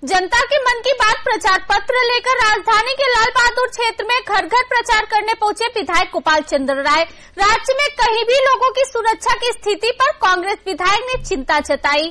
जनता के मन की बात प्रचार पत्र लेकर राजधानी के लाल बहादुर क्षेत्र में घर घर प्रचार करने पहुंचे विधायक गोपाल चंद्र राय। राज्य में कहीं भी लोगों की सुरक्षा की स्थिति पर कांग्रेस विधायक ने चिंता जताई।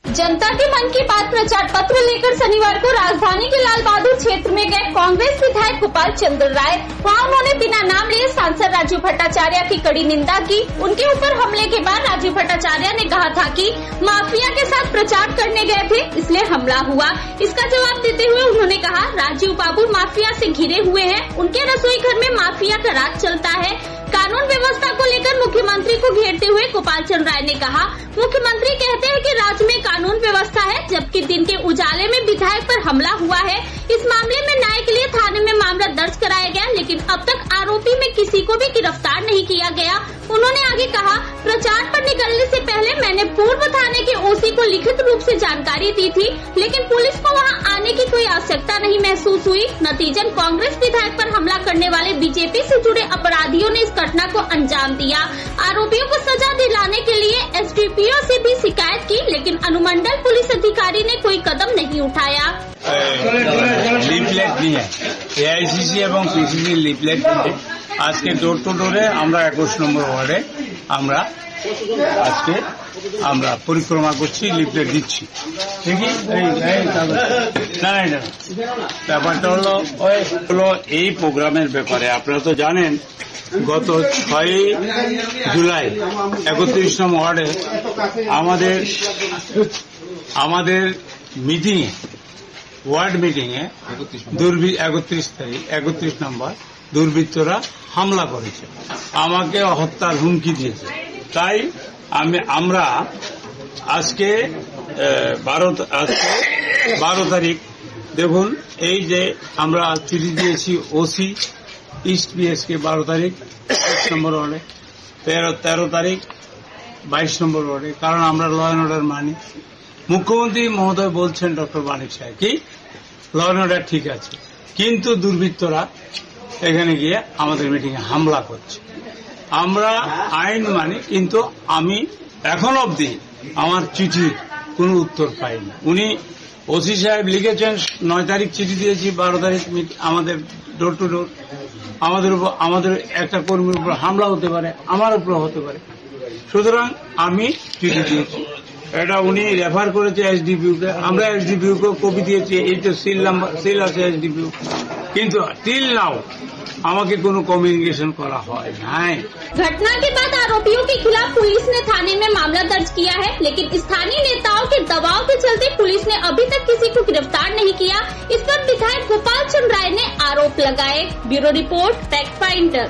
जनता के मन की बात प्रचार पत्र लेकर शनिवार को राजधानी के लाल बहादुर क्षेत्र में गए कांग्रेस विधायक गोपाल चंद्र राय। वहां उन्होंने बिना नाम लिए सांसद राजू भट्टाचार्य की कड़ी निंदा की। उनके ऊपर हमले के बाद राजू भट्टाचार्य ने कहा था कि माफिया के साथ प्रचार करने गए थे, इसलिए हमला हुआ। इसका जवाब देते हुए उन्होंने कहा, राजीव बाबू माफिया से घिरे हुए हैं, उनके रसोई घर में माफिया का राज चलता है। कानून व्यवस्था को लेकर मुख्यमंत्री को घेरते हुए गोपाल चंद्र राय ने कहा, मुख्यमंत्री कहते हैं कि राज्य में कानून व्यवस्था है, जबकि दिन के उजाले में विधायक पर हमला हुआ है। इस मामले में न्याय के लिए थाने में मामला दर्ज कराया गया, लेकिन अब तक आरोपी में किसी को भी गिरफ्तार नहीं किया गया। उन्होंने आगे कहा, प्रचार पर निकलने से पहले मैंने पूर्व थाने के ओसी को लिखित रूप से जानकारी दी थी, लेकिन पुलिस को वहां आने की कोई आवश्यकता नहीं महसूस हुई। नतीजन कांग्रेस विधायक पर हमला करने वाले बीजेपी से जुड़े अपराधियों ने इस घटना को अंजाम दिया। आरोपियों को सजा दिलाने के लिए एसडीपीओ से भी शिकायत की, लेकिन अनुमंडल पुलिस अधिकारी ने कोई कदम नहीं उठाया। লিফলেট নিয়ে এআইসিসি এবং পিসিসি লিফলেট নিয়ে আজকে ডোর টু ডোরে আমরা 21 নম্বর ওয়ার্ডে আমরা আজকে পরিক্রমা করছি, লিফলেট দিচ্ছি। ঠিকই ব্যাপারটা হলো এই প্রোগ্রামের ব্যাপারে আপনারা তো জানেন, গত 6 জুলাই 31 নম্বর ওয়ার্ডে আমাদের মিটিং ওয়ার্ড মিটিং এ 31 নম্বর দুর্বৃত্তরা হামলা করেছে, আমাকে হত্যার হুমকি দিয়েছে। তাই আমরা আজকে 12 তারিখ দেখুন, এই যে আমরা চিঠি দিয়েছি ওসি ইস্ট পিএস কে 12 তারিখ 1 নম্বর ওয়ার্ডে, 13 তারিখ 22 নম্বর ওয়ার্ডে, কারণ আমরা ল অ্যান্ড অর্ডার মানি। মুখ্যমন্ত্রী মহোদয় বলছেন, ডক্টর মানিক সাহেব, কি ল অ্যান্ড অর্ডার ঠিক আছে, কিন্তু দুর্বৃত্তরা এখানে গিয়ে আমাদের মিটিংয়ে হামলা করছে। আমরা আইন মানি, কিন্তু আমি এখন অবধি আমার চিঠির কোনো উত্তর পাইনি। উনি ওসি সাহেব লিখেছেন 9 তারিখ চিঠি দিয়েছি, 12 তারিখ আমাদের ডোর টু ডোর। আমাদের একটা কর্মীর উপর হামলা হতে পারে, আমার উপর হতে পারে, সুতরাং আমি চিঠি দিয়েছি। এটা উনি রেফার করেছে এসডিপিইউ কে, আমরা एसडीपीयू को কপি দিয়েছি। এই তো সিল আছে एसडीपीयू, কিন্তু টিল নাও আমাকে কোনো कम्युनिकेशन करा হয় নাই। घटना के बाद आरोपियों के खिलाफ पुलिस ने थाने में मामला दर्ज किया है, लेकिन स्थानीय नेताओं के दबाव के चलते पुलिस ने अभी तक किसी को गिरफ्तार नहीं किया। इस पर विधायक गोपाल चंद्र राय ने आरोप लगाए। Bureau report, fact finder.